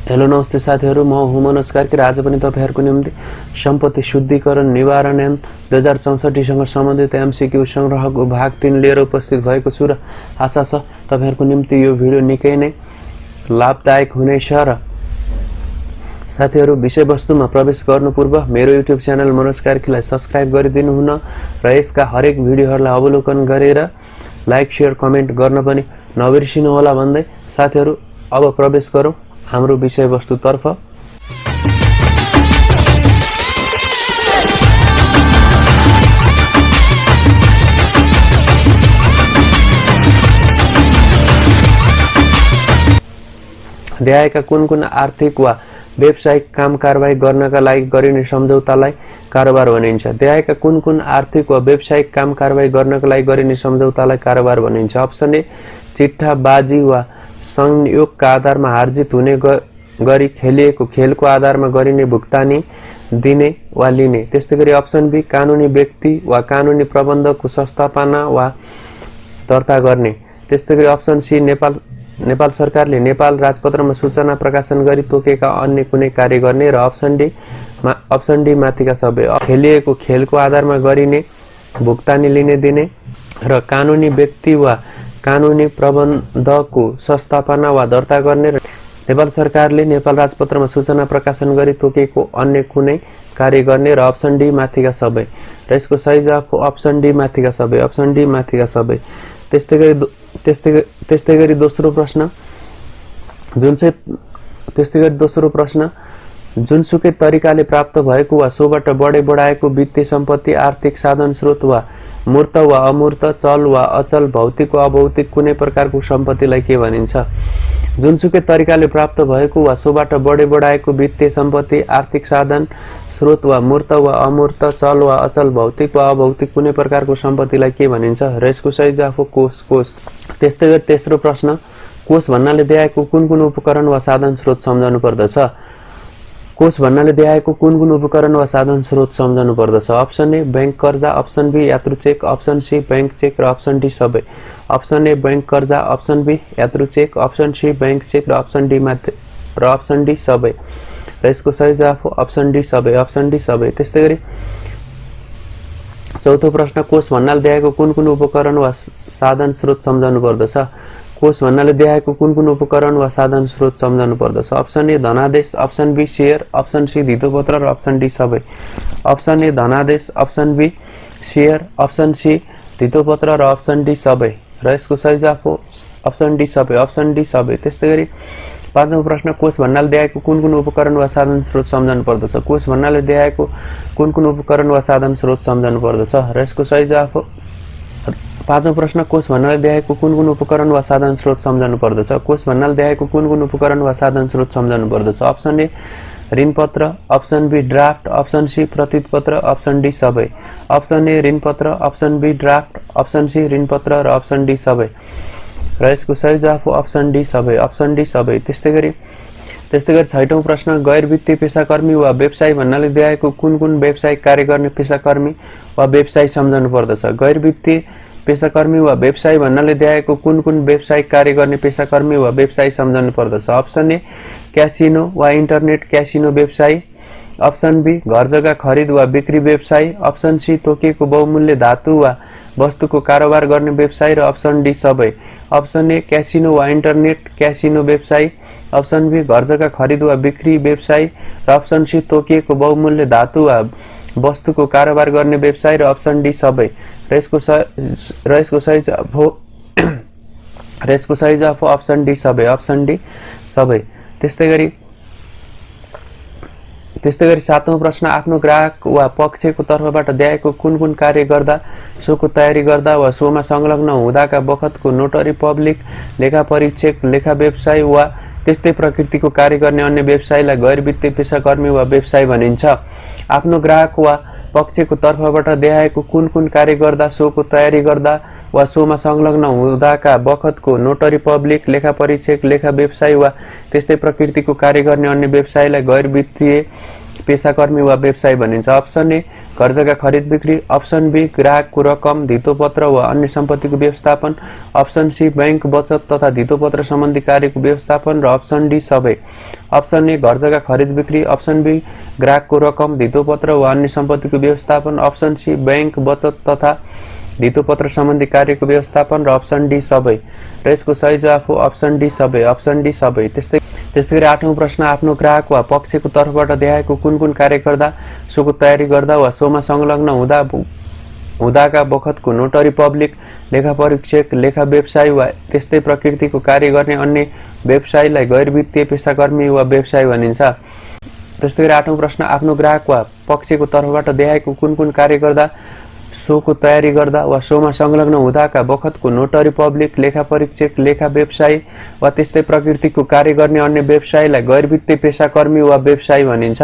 Hello नमस्ते साथीहरु, म हुँ मनोज कार्की र आज पनि तपाईहरुको निम्ति सम्पत्ति शुद्धिकरण निवारण ऐन 2064 सँग सम्बन्धित एमसीक्यू संग्रहको भाग 3 लिएर उपस्थित भएको छु र आशा छ तपाईहरुको निम्ति यो भिडियो निकै नै लाभदायक हुनेछ र साथीहरु विषयवस्तुमा प्रवेश गर्नु पूर्व मेरो युट्युब च्यानल मनोज कार्कीलाई सब्स्क्राइब गरिदिनु हुन र यसका हरेक भिडियोहरुलाई अवलोकन गरेर लाइक शेयर कमेन्ट गर्न पनि नबिर्सिनु होला भन्दै साथीहरु अब प्रवेश गरौं हाम्रो विषयवस्तु तर्फ। देहायका कुन आर्थिक वा व्यावसायिक काम कारबाही गर्नका लागि गरिने सम्झौतालाई कारोबार भनिन्छ। देहायका कुन आर्थिक वा व्यावसायिक काम कारबाही गर्नका लागि गरिने सम्झौतालाई कारोबार भनिन्छ। अप्सन ए चिट्ठा बाजी वा संयोगका आधारमा हारजित हुने गरी खेलिएको खेलको आधारमा गरिने भुक्तानी दिने वा लिने। त्यस्तैगरी अप्सन बी कानुनी व्यक्ति वा कानुनी प्रबन्धकको संस्थापना वा दर्ता गर्ने। त्यस्तैगरी अप्सन सी नेपाल सरकारले नेपाल राजपत्रमा सूचना प्रकाशन गरी तोकेका अन्य कुनै कार्य गर्ने र अप्सन डी माथिका सबै खेलिएको खेलको आधारमा गरिने भुक्तानी लिने दिने र कानुनी व्यक्ति वा कानुनी प्रबन्धकको संस्थापना वा दर्ता गर्ने र नेपाल सरकारले नेपाल राजपत्रमा सूचना प्रकाशन गरी तोकेको अन्य कुनै कार्य गर्ने र अप्सन डी माथिका सबै र यसको सही जवाफ हो अप्सन डी माथिका सबै, अप्सन डी माथिका सबै। त्यस्तैगरी दोस्रो प्रश्न जुनसुकै तरिकाले प्राप्त भएको वा सोबाट बढाएको वित्तीय सम्पत्ति आर्थिक साधन स्रोत वा मूर्त वा अमूर्त चल वा अचल भौतिक वा अभौतिक कुनै प्रकारको सम्पत्तिलाई के भनिन्छ? जुनसुकै तरिकाले प्राप्त भएको वा सोबाट बढाएको वित्तीय सम्पत्ति आर्थिक साधन स्रोत वा मूर्त वा अमूर्त चल वा अचल भौतिक वा अभौतिक कुनै प्रकारको सम्पत्तिलाई के भनिन्छ? र यसको सही जवाफ हो कोष। त्यस्तैगरी तेस्रो प्रश्न कोष भन्नाले देहायको कुन उपकरण वा साधन स्रोत सम्झनु पर्दछ? कोष भन्नाले देहायको कुन उपकरण वा साधन स्रोत सम्झनु पर्दछ? अप्सन ए बैंक कर्जा, अप्सन बी यात्रु cheque, option C bank cheque र अप्सन डी सबै। अप्सन ए बैंक कर्जा, अप्सन बी यात्रु cheque, option C bank cheque र अप्सन डी सबै र यसको सही जवाफ हो अप्सन डी सबै, अप्सन डी सबै। त्यस्तैगरी चौथो प्रश्न कोष भन्नाले देहायको कुन उपकरण वा साधन स्रोत सम्झनु पर्दछ? कोष भन्नाले देहायको कुन उपकरण वा साधन स्रोत सम्झनु पर्दछ? अप्सन ए धनादेश, option B share, option C धितोपत्र र अप्सन डी सबै। अप्सन ए धनादेश, option B share, option C धितोपत्र र अप्सन डी सबै र यसको सही जवाफ हो अप्सन डी सबै, अप्सन डी सबै। त्यस्तैगरी पाँचौं प्रश्न कोष भन्नाले देहायको कुन उपकरण वा साधन स्रोत सम्झनु पर्दछ? कोष भन्नाले देहायको कुन उपकरण वा साधन स्रोत सम्झनु पर्दछ र यसको सही जवाफ हो पाँचौं प्रश्न कोष भन्नाले देहायको कुन उपकरण वा साधन स्रोत सम्झनु पर्दछ? कोष भन्नाले देहायको कुन उपकरण वा साधन स्रोत सम्झनु पर्दछ? अप्सन ए ऋणपत्र, option B draft, option C प्रतिपत्र, अप्सन डी सबै। अप्सन ए ऋणपत्र, option B draft, option C ऋणपत्र र अप्सन डी सबै र यसको सही जवाफ हो अप्सन डी सबै, अप्सन डी सबै। त्यस्तैगरी छैटौं प्रश्न गैर वित्तीय पेशाकर्मी वा व्यवसायी भन्नाले देहायको कुन व्यावसायिक कार्य गर्ने पेशाकर्मी वा व्यवसायी सम्झनु पर्दछ? गैर वित्तीय पेशाकर्मी वा व्यवसायी भन्नाले देहायको कुन व्यावसायिक कार्य गर्ने पेशाकर्मी वा व्यवसायी सम्झनु पर्दछ? अप्सन ए क्यासिनो वा इन्टरनेट क्यासिनो व्यवसायी, अप्सन बी घर जग्गा खरिद वा बिक्री व्यवसायी, अप्सन सी तोकिएको बहुमूल्य धातु वा वस्तुको कारोबार गर्ने व्यवसायी र अप्सन डी सबै। अप्सन ए क्यासिनो वा इन्टरनेट क्यासिनो व्यवसायी, अप्सन बी घर जग्गा खरिद वा बिक्री व्यवसायी र अप्सन सी तोकिएको बहुमूल्य धातु वा वस्तुको कारोबार गर्ने व्यवसायी र अप्सन डी सबै र यसको सही जवाफ हो अप्सन डी सबै, अप्सन डी सबै। त्यस्तैगरी सातौं प्रश्न आफ्नो ग्राहक वा पक्षको तर्फबाट देहायको कुन कार्य गर्दा सोको तयारी गर्दा वा सोमा संलग्न हुँदाका बखतको नोटरी पब्लिक लेखा परीक्षक लेखा व्यवसायी वा त्यस्तै प्रकृतिको कार्य गर्ने अन्य व्यवसायीलाई गैर वित्तीय पेशाकर्मी वा व्यवसायी भनिन्छ। आफ्नो ग्राहक वा पक्षको तर्फबाट देहायको कुन कार्य गर्दा सोको तयारी गर्दा वा सोमा संलग्न हुँदाका बखतको नोटरी पब्लिक लेखा परीक्षक लेखा व्यवसायी वा त्यस्तै प्रकृतिको कार्य गर्ने अन्य व्यवसायीलाई गैर वित्तीय पेशाकर्मी वा व्यवसायी भनिन्छ। अप्सन ए घर जग्गा खरिद बिक्री, अप्सन बी ग्राहकको रकम धितोपत्र वा अन्य सम्पत्तिको व्यवस्थापन, अप्सन सी बैंक बचत तथा धितोपत्र सम्बन्धी कार्यको व्यवस्थापन र अप्सन डी सबै। अप्सन ए घर जग्गा खरिद बिक्री, अप्सन बी ग्राहकको रकम धितोपत्र वा अन्य सम्पत्तिको व्यवस्थापन, अप्सन सी बैंक बचत तथा धितोपत्र सम्बन्धी कार्यको व्यवस्थापन र अप्सन डी सबै। र यसको सही जवाफ हो अप्सन डी सबै, अप्सन डी सबै। त्यस्तै गरी 8औं प्रश्न, आफ्नो ग्राहक वा पक्षको तर्फबाट देखाएको कुन कार्य गर्दा, सोको तयारी गर्दा वा सोमा संलग्न हुँदाका बखतको नोटरी पब्लिक, लेखा परीक्षक, लेखा व्यवसायी वा त्यस्तै प्रकृतिको कार्य गर्ने अन्य व्यवसायीलाई गैर वित्तीय पेशाकर्मी वा व्यवसायी भनिन्छ। त्यस्तै गरी 8औं प्रश्न, आफ्नो ग्राहक वा पक्षको तर्फबाट देखाएको कुन कार्य गर्दा, सोको तयारी गर्दा वा सोमा संलग्न हुँदाका बखतको नोटरी पब्लिक, लेखा परीक्षक, लेखा व्यवसायी वा त्यस्तै प्रकृतिको कार्य गर्ने अन्य व्यवसायीलाई गैर वित्तीय पेशाकर्मी वा व्यवसायी भनिन्छ।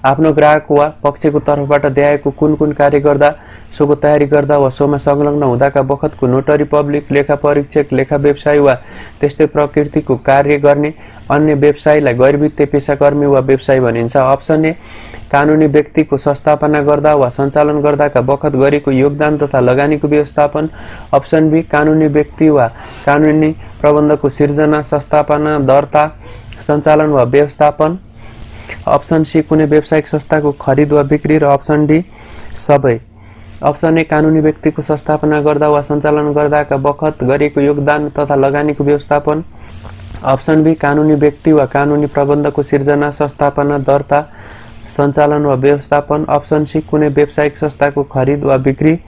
आफ्नो ग्राहक वा पक्षको तर्फबाट देखाएको कुन कार्य गर्दा, सोको तयारी गर्दा वा सोमा संलग्न हुँदाका बखतको नोटरी पब्लिक, लेखा परीक्षक, लेखा व्यवसायी वा त्यस्तै प्रकृतिको कार्य गर्ने अन्य व्यवसायीलाई गैर वित्तीय पेशाकर्मी वा व्यवसायी भनिन्छ। अप्सन ए कानुनी व्यक्तिको संस्थापना गर्दा वा सञ्चालन गर्दाका बखत गरेको योगदान तथा लगानीको व्यवस्थापन, अप्सन बी कानुनी व्यक्ति वा कानुनी प्रबन्धको सिर्जना, संस्थापना, दर्ता, सञ्चालन वा व्यवस्थापन, अप्सन सी कुनै व्यावसायिक संस्थाको खरिद वा बिक्री र अप्सन डी सबै। अप्सन ए कानुनी व्यक्तिको संस्थापना गर्दा वा सञ्चालन गर्दाका बखत गरेको योगदान तथा लगानीको व्यवस्थापन, अप्सन बी कानुनी व्यक्ति वा कानुनी प्रबन्धको सिर्जना, संस्थापना, दर्ता, सञ्चालन वा व्यवस्थापन, अप्सन सी कुनै व्यावसायिक संस्थाको खरिद वा बिक्री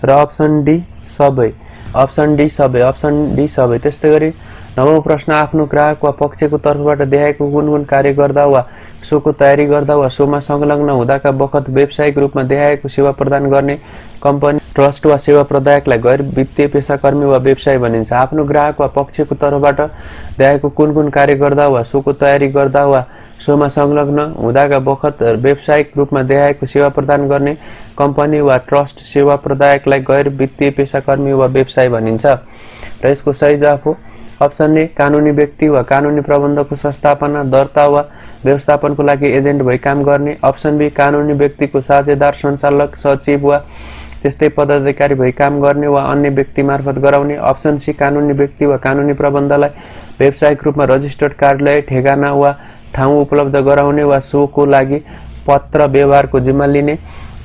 र अप्सन डी सबै, अप्सन डी सबै, अप्सन डी सबै। त्यस्तै गरी 9औं प्रश्न, आफ्नो ग्राहक वा पक्षको तर्फबाट देखाएको कुन कार्य गर्दा वा सोको तयारी गर्दा वा सोमा संलग्न हुँदाका बखत व्यावसायिक रूपमा देखाएको सेवा प्रदान गर्ने कम्पनी, ट्रस्ट वा सेवा प्रदायकलाई गैर वित्तीय पेशाकर्मी वा व्यवसायी भनिन्छ। आफ्नो ग्राहक वा पक्षको तर्फबाट देखाएको कुन कार्य गर्दा वा सोको तयारी गर्दा वा सोमा संलग्न हुँदाका बखत व्यावसायिक रूपमा देखाएको सेवा प्रदान गर्ने कम्पनी वा ट्रस्ट सेवा प्रदायकलाई गैर वित्तीय पेशाकर्मी वा व्यवसायी भनिन्छ। र यसको सही जवाफ हो अप्सन ए कानुनी व्यक्ति वा कानुनी प्रबन्धको संस्थापना, दर्ता वा व्यवस्थापनको लागि एजेन्ट भई काम गर्ने, अप्सन बी कानुनी व्यक्तिको साझेदार, सञ्चालक, सचिव वा त्यस्तै पदाधिकारी भई काम गर्ने वा अन्य व्यक्ति मार्फत गराउने, अप्सन सी कानुनी व्यक्ति वा कानुनी प्रबन्धलाई व्यावसायिक रूपमा रजिस्टर्ड कार्यालय, ठेगाना वा ठाउँ उपलब्ध गराउने वा सोको लागि पत्र व्यवहारको जिम्मा लिने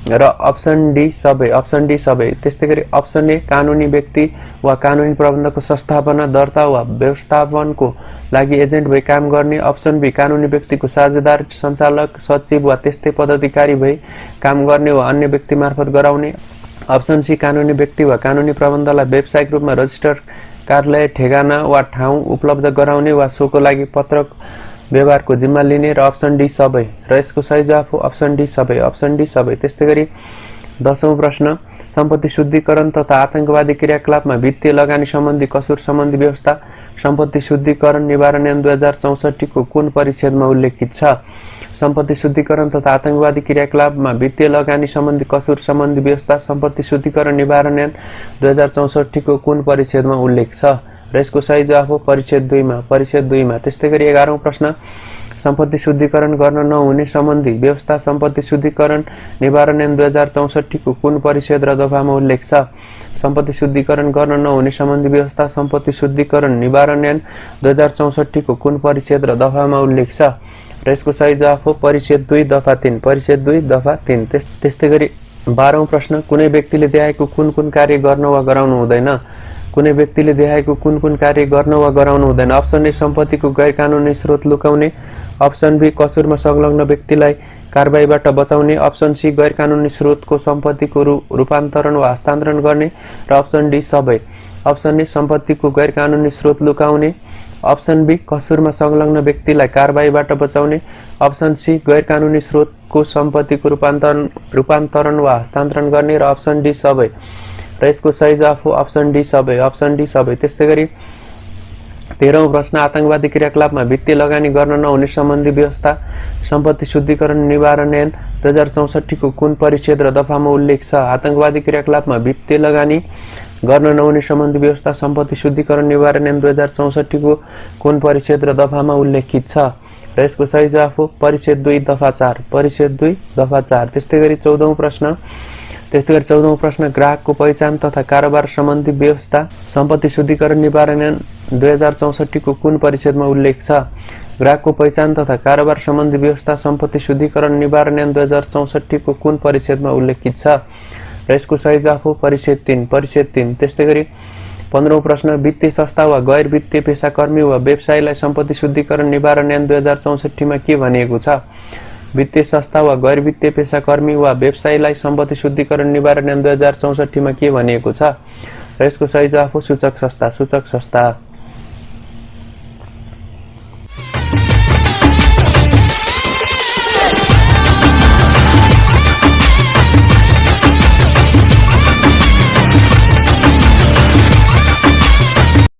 र अप्सन डी सबै, अप्सन डी सबै। त्यस्तै गरी अप्सन ए कानुनी व्यक्ति वा कानुनी प्रबन्धको संस्थापना, दर्ता वा व्यवस्थापनको लागि एजेन्ट भई काम गर्ने, अप्सन बी कानुनी व्यक्तिको साझेदार, सञ्चालक, सचिव वा त्यस्तै पदाधिकारी भई काम गर्ने वा अन्य व्यक्ति मार्फत गराउने, अप्सन सी कानुनी व्यक्ति वा कानुनी प्रबन्धलाई व्यावसायिक रूपमा रजिस्टर्ड कार्यालय, ठेगाना वा ठाउँ उपलब्ध गराउने वा सोको लागि पत्र व्यवहारको जिम्मा लिने र अप्सन डी सबै। र यसको सही जवाफ हो अप्सन डी सबै, अप्सन डी सबै। त्यस्तै गरी 10औं प्रश्न, सम्पत्ति शुद्धिकरण तथा आतंकवादी क्रियाकलापमा वित्तीय लगानी सम्बन्धी कसुर सम्बन्धी व्यवस्था सम्पत्ति शुद्धिकरण निवारण ऐन 2064 को कुन परिच्छेदमा उल्लेखित छ? सम्पत्ति शुद्धिकरण तथा आतंकवादी क्रियाकलापमा वित्तीय लगानी सम्बन्धी कसुर सम्बन्धी व्यवस्था सम्पत्ति शुद्धिकरण निवारण ऐन 2064 को कुन परिच्छेदमा उल्लेख छ? र यसको सही जवाफ हो परिच्छेद 2 मा, परिच्छेद 2 मा। त्यस्तै गरी 11औं प्रश्न, सम्पत्ति शुद्धिकरण गर्न नहुने सम्बन्धी व्यवस्था सम्पत्ति शुद्धिकरण निवारण ऐन 2064 को कुन परिच्छेद र दफामा उल्लेख छ? सम्पत्ति शुद्धिकरण गर्न नहुने सम्बन्धी व्यवस्था सम्पत्ति शुद्धिकरण निवारण ऐन 2064 को कुन परिच्छेद र दफामा उल्लेख छ? र यसको सही जवाफ हो परिच्छेद 2 दफा 3, परिच्छेद 2 दफा 3। त्यस्तै गरी 12औं प्रश्न, कुनै व्यक्तिले देखाएको कुन कार्य गर्न वा गराउनु हुँदैन? कुनै व्यक्तिले देखाएको कुन कार्य गर्न वा गराउनु हुँदैन? अप्सन ए सम्पत्तिको गैर कानुनी स्रोत लुकाउने, अप्सन बी कसुरमा संलग्न व्यक्तिलाई कारबाहीबाट बचाउने, अप्सन सी गैर कानुनी स्रोतको सम्पत्तिको रूपान्तरण वा हस्तान्तरण गर्ने र अप्सन डी सबै। अप्सन ए सम्पत्तिको गैर कानुनी स्रोत लुकाउने, अप्सन बी कसुरमा संलग्न व्यक्तिलाई कारबाहीबाट बचाउने, अप्सन सी गैर कानुनी स्रोतको सम्पत्तिको रूपान्तरण वा हस्तान्तरण गर्ने र अप्सन डी सबै। र यसको सही जवाफ हो अप्सन डी सबै, अप्सन डी सबै। त्यस्तै गरी 13औं प्रश्न, आतंकवादी क्रियाकलापमा वित्तीय लगानी गर्न नहुने सम्बन्धी व्यवस्था सम्पत्ति शुद्धिकरण निवारण ऐन 2064 को कुन परिच्छेद र दफामा उल्लेख छ? आतंकवादी क्रियाकलापमा वित्तीय लगानी गर्न नहुने सम्बन्धी व्यवस्था सम्पत्ति शुद्धिकरण निवारण ऐन 2064 को कुन परिच्छेद र दफामा उल्लेखित छ? र यसको सही जवाफ हो परिच्छेद 2 दफा 4। परिच्छेद 2 दफा 4। त्यस्तै गरी 14औं प्रश्न ग्राहकको पहिचान तथा कारोबार सम्बन्धी व्यवस्था सम्पत्ति शुद्धिकरण निवारण ऐन 2064 को कुन परिच्छेदमा उल्लेख छ? ग्राहकको पहिचान तथा कारोबार सम्बन्धी व्यवस्था सम्पत्ति शुद्धिकरण निवारण ऐन 2064 को कुन परिच्छेदमा उल्लेखित छ? र यसको सही जवाफ हो परिच्छेद 3। परिच्छेद 3। त्यस्तै गरी 15औं प्रश्न वित्तीय संस्था वा गैर वित्तीय पेशाकर्मी वा व्यवसायीलाई सम्पत्ति शुद्धिकरण निवारण ऐन 2064 मा के भनिएको छ? वित्तीय संस्था वा गैर वित्तीय पेशाकर्मी वा व्यवसायीलाई सम्पत्ति शुद्धिकरण निवारण ऐन 2064 मा के भनिएको छ? र यसको सही जवाफ हो सूचक संस्था। सूचक संस्था।